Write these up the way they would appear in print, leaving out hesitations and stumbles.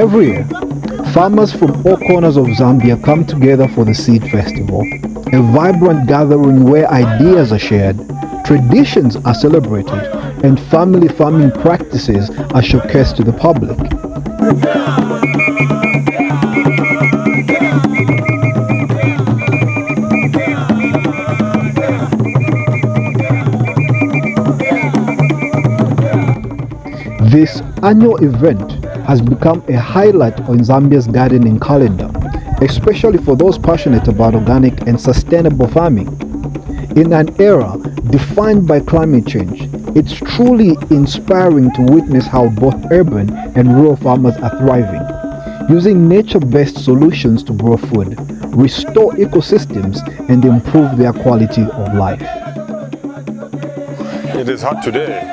Every year, farmers from all corners of Zambia come together for the Seed Festival, a vibrant gathering where ideas are shared, traditions are celebrated, and family farming practices are showcased to the public. This annual event has become a highlight on Zambia's gardening calendar, especially for those passionate about organic and sustainable farming. In an era defined by climate change, it's truly inspiring to witness how both urban and rural farmers are thriving, using nature-based solutions to grow food, restore ecosystems, and improve their quality of life. It is hot today.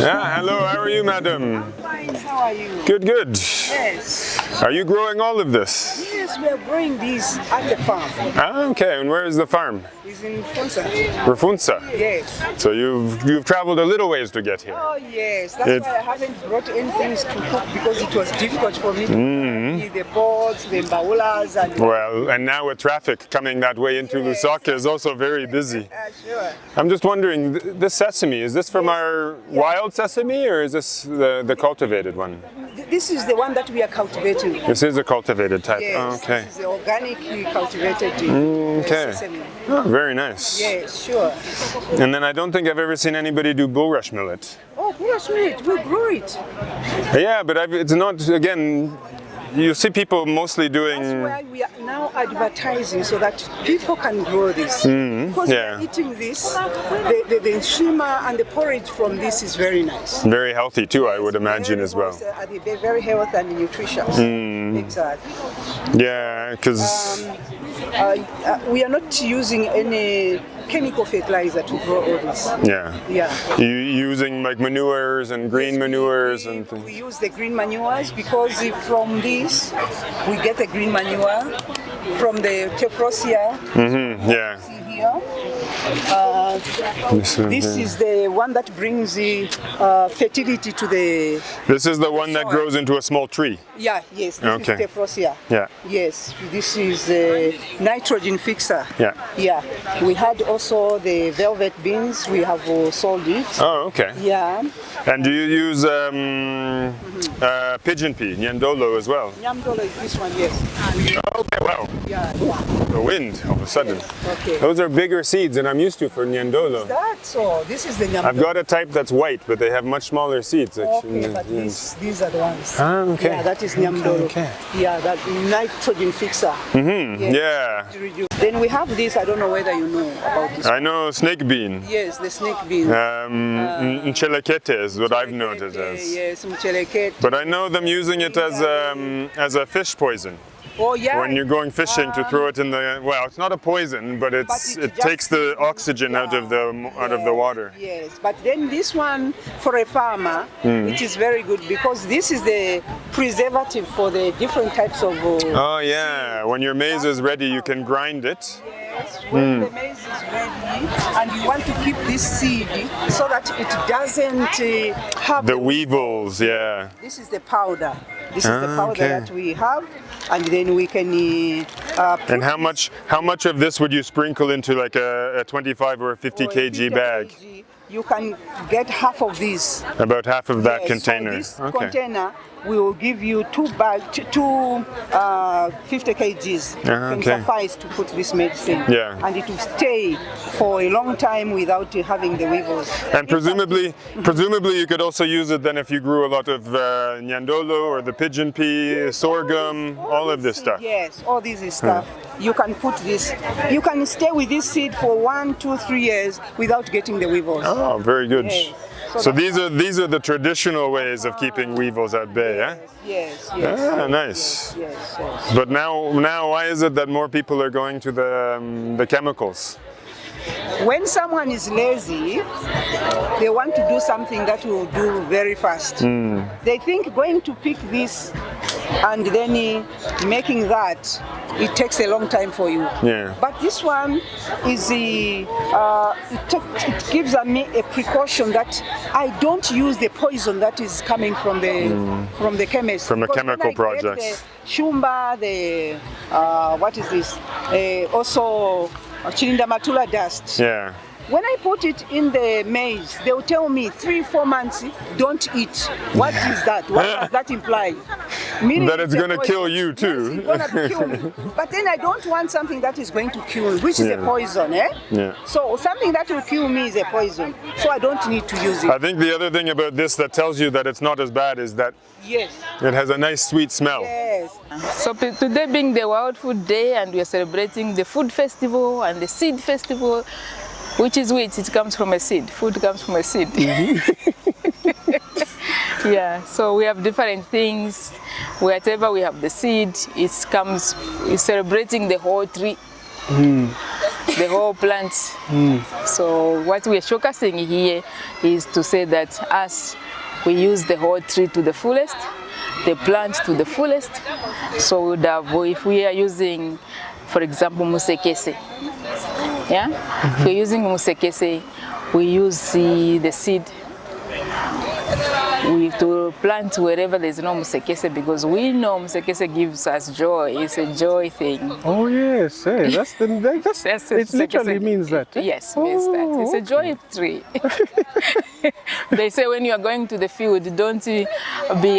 Yeah, hello, how are you, madam? Fine, how are you? Good, good. Yes. Are you growing all of this? Yes, we are growing these at the farm. Ah, okay, and where is the farm? It's in Funza. Refunza. Yes. So you've traveled a little ways to get here. Oh yes, that's why I haven't brought any things to cook because it was difficult for me to eat the pots, the mbaulas and... Well, and now with traffic coming that way into Lusaka is also very busy. Sure. I'm just wondering, this sesame, is this from our wild sesame or is this the cultivated one? This is the one that we are cultivating. This is a cultivated type. Yes, Oh, okay. This is the organic cultivated Okay. sesame. Oh, very nice. Yes, sure. And then I don't think I've ever seen anybody do bulrush millet. Oh, bulrush millet, we grew it. Yeah, but it's not, again, you see people mostly doing... That's why we are now advertising so that people can grow this. Because we are eating this, the shima and the porridge from this is very nice. Very healthy too, I would imagine as well. They're very healthy and nutritious. Exactly. Yeah, because... we are not using any chemical fertilizer to grow all this. Yeah. Yeah. You using like manures and green manures and things? We use the green manures because from this we get the green manure from the tephrosia. Yeah. See here. This is the one that brings the fertility to the... This is the one that grows into a small tree? Yeah, yes, this Okay. is tephrosia. Yeah. Yes, this is a nitrogen fixer. Yeah. Yeah, we had also the velvet beans, we have sold it. Oh, okay. Yeah. And do you use pigeon pea, nyandolo as well? Nyamdolo is this one, yes. Okay, wow. Yeah. The wind all of a sudden. Okay. Those are bigger seeds than I'm used to for nyandolo. That's all. This is the nyamdolo. I've got a type that's white, but they have much smaller seeds. Actually. Okay, but these are the ones. Ah, okay. Yeah, that is nyamdolo. Okay. Yeah, that nitrogen fixer. Yes. Yeah. Then we have this, I don't know whether you know about this. I know snake bean. Yes, the snake bean. Nchelekete is what I've noted as. Yes, mchelekete. But I know them using it as a fish poison. Oh yeah. When you're going fishing to throw it in the, well, it's not a poison, but it takes the oxygen out of the water. Yes, but then this one for a farmer, it is very good because this is the preservative for the different types of. Oh yeah, when your maize is ready, you can grind it. Yes, when the maize is ready, and you want to keep this seed so that it doesn't have the weevils. Yeah. This is the powder. This is the powder that we have, and then we can. And how much of this would you sprinkle into like a 25 or a 50 kg bag? You can get half of this. About half of that container. So this container will give you two 50 kgs. Can suffice to put this medicine. Yeah. And it will stay for a long time without having the weevils. And presumably you could also use it then if you grew a lot of nyandolo or the pigeon pea, sorghum, all of this stuff. Yes, all this is stuff. You can put this. You can stay with this seed for 1, 2, 3 years without getting the weevils. Oh, very good. Yes. So these are the traditional ways of keeping weevils at bay, eh? Yes. Ah, nice. Yes. But now, why is it that more people are going to the chemicals? When someone is lazy, they want to do something that will do very fast. They think going to pick this and then making that it takes a long time for you. Yeah. But this one is it gives me a precaution that I don't use the poison that is coming from the chemist. From the Because chemical when I get projects. The shumba, the what is this? Also chilindamatula dust. Yeah. When I put it in the maize, they will tell me 3-4 months, don't eat. What is that? What does that imply? Meaning That it's a going to poison. kill you too. Yes, it's going to kill me. But then I don't want something that is going to kill me, which is a poison, eh? Yeah. So something that will kill me is a poison. So I don't need to use it. I think the other thing about this that tells you that it's not as bad is that Yes. it has a nice sweet smell. Yes. So today being the World Food Day, and we are celebrating the food festival and the seed festival, which is wheat. It comes from a seed. Food comes from a seed. Yeah, so we have different things. Wherever we have the seed, it's celebrating the whole tree, the whole plant. So what we are showcasing here is to say that us, we use the whole tree to the fullest, the plant to the fullest. So if we are using, for example, musekese. Yeah, if we're using musekese, we use the seed. We to plant wherever there's no musekese, because we know musekese gives us joy. It's a joy thing. Oh yes, hey, that's it literally means that. Yes, means that. It's a joy tree. They say when you are going to the field, don't be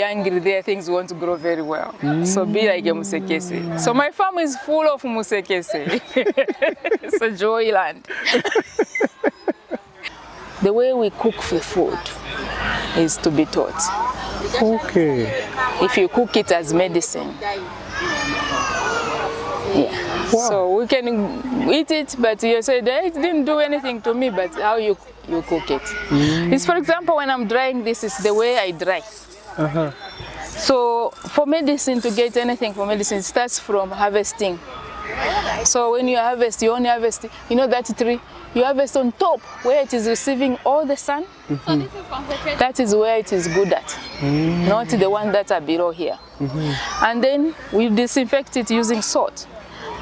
angry there, things won't grow very well. So be like a musekese. So my farm is full of musekese. It's a joy land. The way we cook the food is to be taught. Okay. If you cook it as medicine, yeah. Wow. So we can eat it, but you say it didn't do anything to me, but how you cook it. It's, for example, when I'm drying this, is the way I dry. So for medicine, to get anything for medicine, it starts from harvesting. So when you harvest, you only harvest, you know that tree, you harvest on top where it is receiving all the sun. That is where it is good at, not the one that are below here. And then we disinfect it using salt.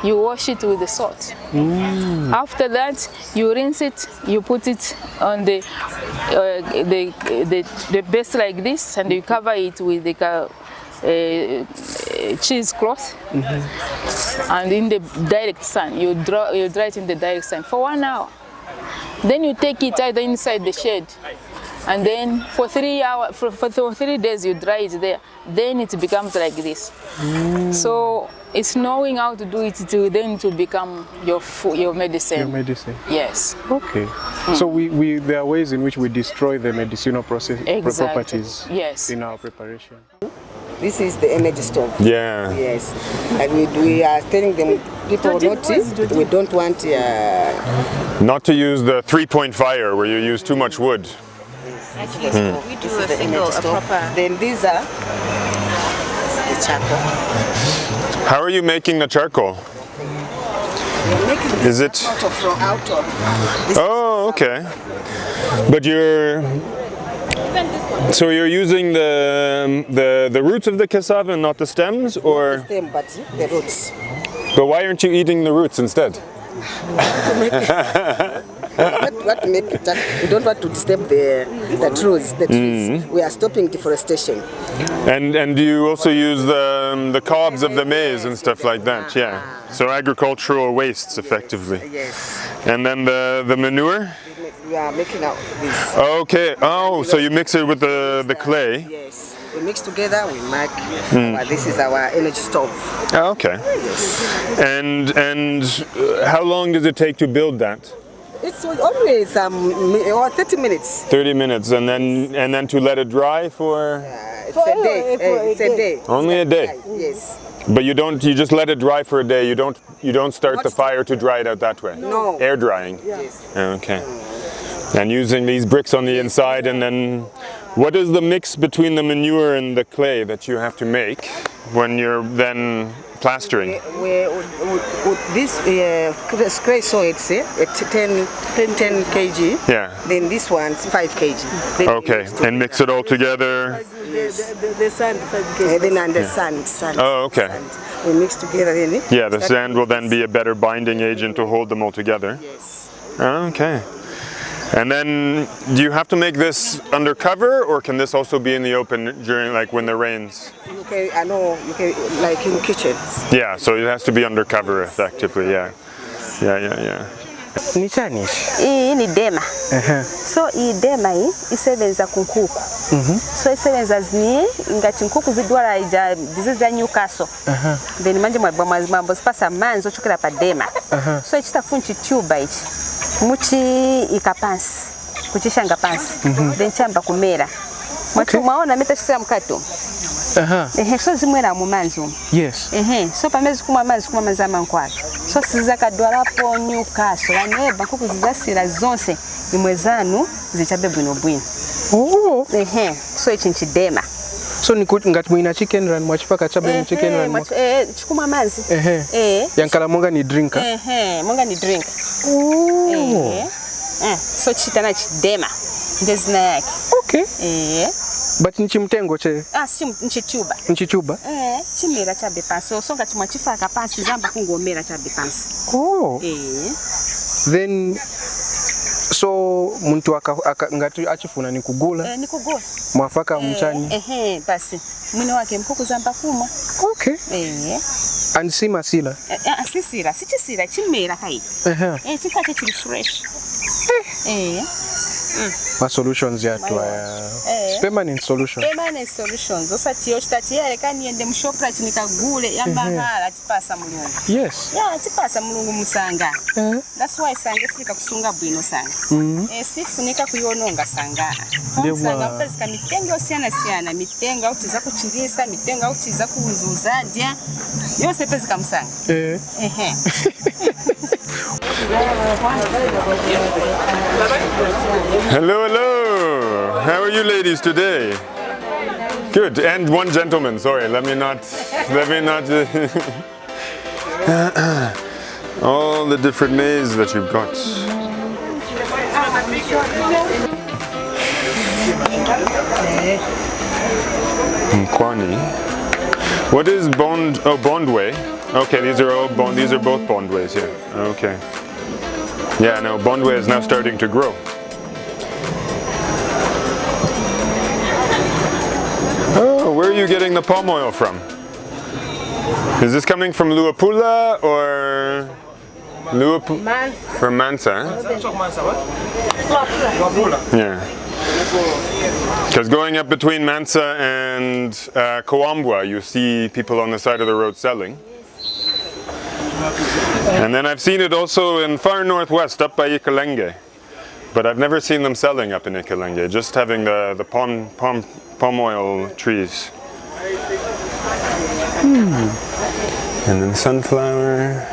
You wash it with the salt. After that, you rinse it, you put it on the base like this, and you cover it with the cheesecloth, and in the direct sun, you dry it in the direct sun for 1 hour. Then you take it either inside the shade, and then for 3 hours, for 3 days you dry it there. Then it becomes like this. So it's knowing how to do it to become your medicine. Your medicine. Yes. Okay. So there are ways in which we destroy the medicinal properties. Yes. In our preparation. This is the energy stove. Yeah. Yes. And we are telling them, people we don't want... Not to use the 3-point fire where you use too much wood. We do a proper... Then these are the charcoal. How are you making the charcoal? We're making this Is it... out of this. Oh, okay. But so you're using the roots of the cassava and not the stems, or? The stem, but the roots. But why aren't you eating the roots instead? What to make it? We don't want to disturb the trees. We are stopping deforestation. And do you also use the cobs of the maize and stuff like that? Yeah. So agricultural wastes, effectively. Yes. And then the manure? We are making out this. Okay. Oh, so you mix it with the clay? Yes. We mix together, we make. This is our energy stove. Oh, okay. Yes. And how long does it take to build that? It's always 30 minutes. 30 minutes, and then to let it dry for? It's a day. It's a day. Only a day. Yes. But you just let it dry for a day. You don't start the fire to dry it out that way. No. Air drying. Yes. Okay. And using these bricks on the inside, and then What is the mix between the manure and the clay that you have to make when you're then plastering? This clay soil, it's 10 kg. Yeah. Then this one's 5 kg. Then Okay, and mix it all together. The sand, 5 kg. And then under sand. Oh, okay. Sand. We mix together in it. Yeah, the sand will then be a better binding agent to hold them all together. Yes. Okay. And then, do you have to make this undercover, or can this also be in the open during, like, when there rains? Okay, I know, you can, like in kitchens. Yeah, so it has to be undercover effectively, yeah. Yeah. Ni chani? Hii ni dema. So hii dema hii isebenza ku nkuku. So isebenza zini ngati nkuku zidwala ija disease ya Newcastle. Then manje mambo spasa manzo chukira pa dema. So ichitafunchi tube ichi. Muchi ikapansi. Kuchishanga pansi. Then chamba kumera. Mwatu maona metashisa mkato. So zimwera mu manzi umu. Yes. So pamezi kuma manzi amankwaka. So sizakadwala po Newcastle aneba nkuku zizasira zonse imwezanu zichabe bwino. Oh. So ichi dema. So ni ngati mwina chicken run mwachipaka chabe chicken run. Chukuma manzi. Yankala monga ni drinker. Monga ni drink. Oh. So chitana chidema. Ndezina yake. Okay. But nchimtengo che? Si nchituba. Nchituba? Chimera chabe pansi. So ngati mwachifaka pansi zamba kungomera chabe pansi. Oh. Then so muntu ngati achifuna ni kugula? Ni kugula. Mwafaka mchani? Basi. Mwine wake mkuku zamba kuma. Okay. And sima sila? Sisira. Sichisira chimera kai. Chikate chili fresh. Ma solutions ya tuwa permanent solutions. Permanent solutions. Osati yoshitati yale niende mshoprite nikagule yambahala tipasa mulungu. Yes. Yeah, tipasa mulungu musanga. That's why sange sika kusunga bwino sanga. Sifunika kuyononga sanga. Sanga mpezika mitenga siana mitenga utiza kuchirisa mitenga utiza kuuzuzadia yose pezika musanga. Hello. How are you ladies today? Good. And one gentleman. Sorry, let me not. All the different maize that you've got. Mkwani. What is bond? Oh, bondway. Okay, these are both bondways here. Okay. Yeah, no, bondway is now starting to grow. Oh, where are you getting the palm oil from? Is this coming from Luapula or from Mansa? Yeah. Because going up between Mansa and Coambwa, you see people on the side of the road selling. And then I've seen it also in far northwest, up by Ikalenge. But I've never seen them selling up in Ikalenge, just having the palm oil trees. And then sunflower.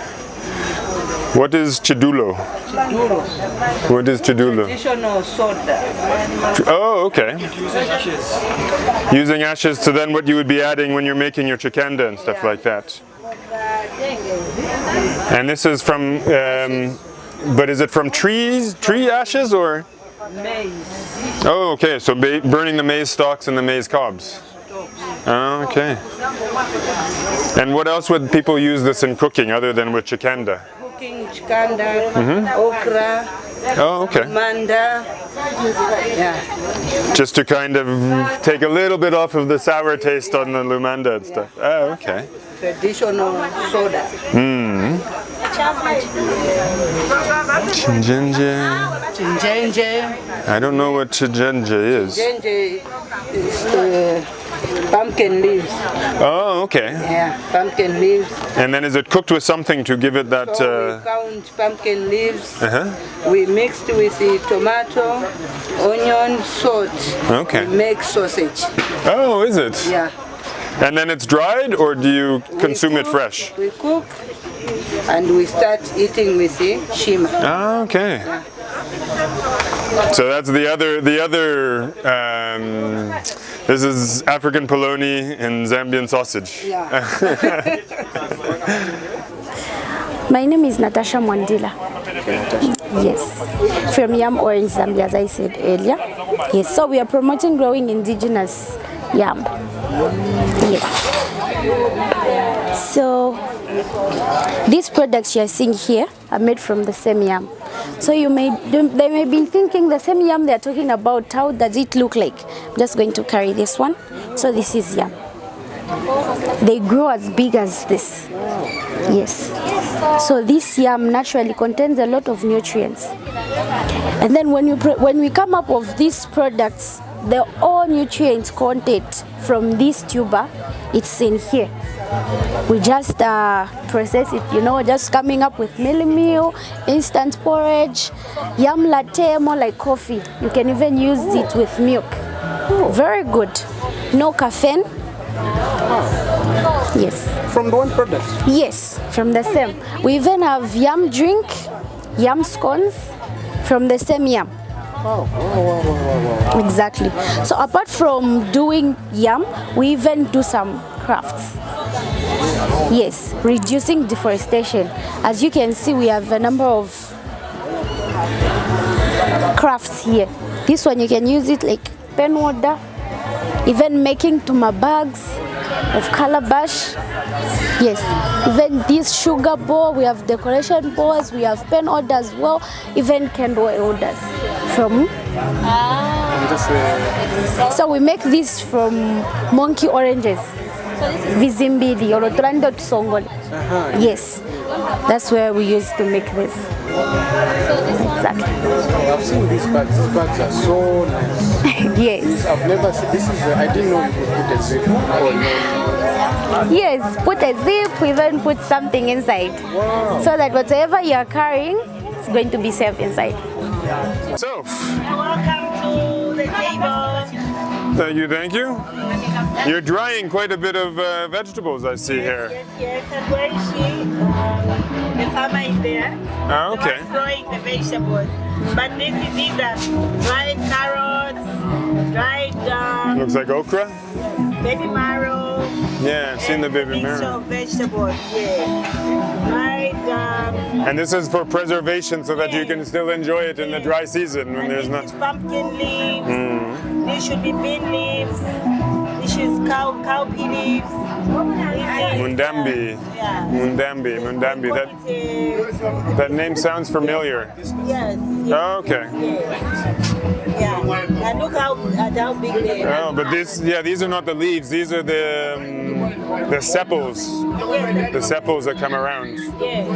What is chidulo? What is chidulo? Traditional soda. Oh, okay. Using ashes to then what you would be adding when you're making your chikanda and stuff like that. And this is from, but is it from tree ashes or? Maize. Oh, okay, so burning the maize stalks and the maize cobs. Oh, okay. And what else would people use this in cooking other than with chikanda? Cooking chikanda, okra. Oh, okay. Manda. Yeah. Just to kind of take a little bit off of the sour taste on the lumanda and stuff. Oh, okay. Traditional soda. Chinjenje. Chinjenje. I don't know what chinjenje is. Chinjenje is pumpkin leaves. Oh, okay. Yeah, pumpkin leaves. And then is it cooked with something to give it that? So we count pumpkin leaves. We mixed with the tomato, onion, salt. Okay. We make sausage. Oh, is it? Yeah. And then it's dried, or do you consume it fresh? We cook and we start eating with the shima. Ah, okay. Yeah. So that's the other. This is African polony and Zambian sausage. Yeah. My name is Natasha Mwandila. Yes, from Yam Orange, Zambia, as I said earlier. Yes, so we are promoting growing indigenous yam. Yes. So these products you are seeing here are made from the same yam. So they may be thinking the same yam they are talking about, how does it look like? I'm just going to carry this one. So this is yam. They grow as big as this. Yes. So this yam naturally contains a lot of nutrients. And then when we come up with these products, the all nutrients content from this tuber, it's in here. We just process it, just coming up with mealie meal, instant porridge, yam latte, more like coffee. You can even use it with milk. Very good. No caffeine. Yes. From the one product? Yes, from the same. We even have yam drink, yam scones from the same yam. Wow. Exactly. So apart from doing yam, we even do some crafts. Yes, reducing deforestation. As you can see, we have a number of crafts here. This one you can use it like pen holder, even making tuma bags of calabash. Yes, even this sugar bowl, we have decoration bowls, we have pen holders as well, even candle holders from. So we make this from monkey oranges. Vizimbili or Otrando Tsongole. Yes, that's where we used to make this. Exactly. I've seen these bags. These bags are so nice. Yes. I've never seen this. I didn't know you could put a zip. Yes, put a zip, we even put something inside. Wow. So that whatever you're carrying, it's going to be safe inside. So, Welcome to the table. Thank you. You're drying quite a bit of vegetables, I see here. Yes. And where is she? The farmer is there. Oh, okay. The one growing the vegetables. But these are dried carrots, dried Looks like okra. baby marrow. Yeah, I've seen the baby marrow. Of vegetables, yes. Dried. And this is for preservation so that you can still enjoy it in the dry season when there's not. Pumpkin leaves. This should be bean leaves. This is cowpea leaves. Mundambi. Yeah. Mundambi. That name sounds familiar. Yes. Oh, okay. Yeah. And look how big they are. Oh, but these are not the leaves. These are the sepals. The sepals that come around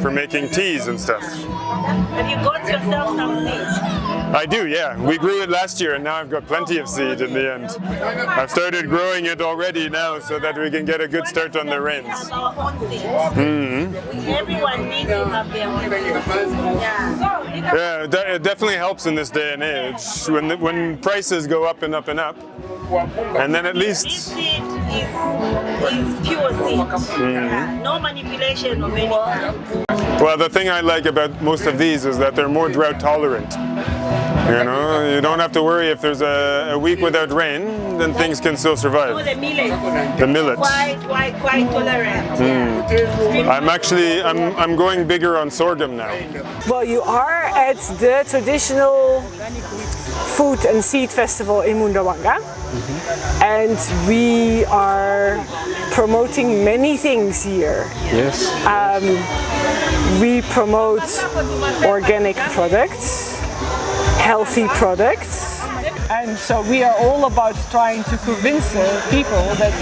for making teas and stuff. Have you got yourself some seeds? I do, yeah. We grew it last year and now I've got plenty of seed in the end. I've started growing it already now so that we can get a good start on the rains. Have our own seeds. Everyone needs to have their own seeds. Yeah. It definitely helps in this day and age when prices go up and up and up. And then at least This seed is pure seed. Yeah. No manipulation of any kind. Well, the thing I like about most of these is that they're more drought tolerant. You don't have to worry if there's a week without rain, then things can still survive. Oh, the millet. The millet. Quite tolerant. I'm going bigger on sorghum now. Well, you are at the traditional food and seed festival in Mundawanga, and we are promoting many things here. Yes. We promote organic products, healthy products, and so we are all about trying to convince people that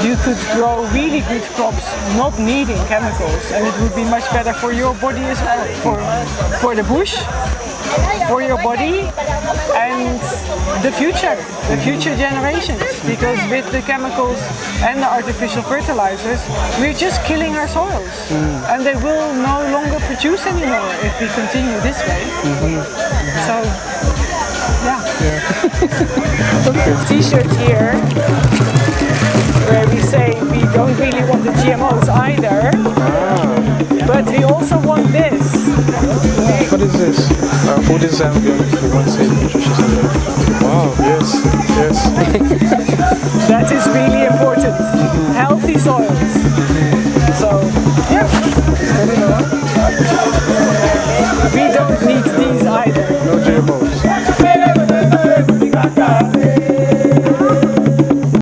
you could grow really good crops not needing chemicals, and it would be much better for your body as well, for the bush, for your body, and the future generations, because with the chemicals and the artificial fertilizers, we're just killing our soils, and they will no longer produce anymore if we continue this way. So, T-shirt here where we say we don't really want the GMOs either, but we also want this. What is this? Food is Zambia. We want to say nutritious and healthy. Wow, yes, yes. That is really important. Healthy soils.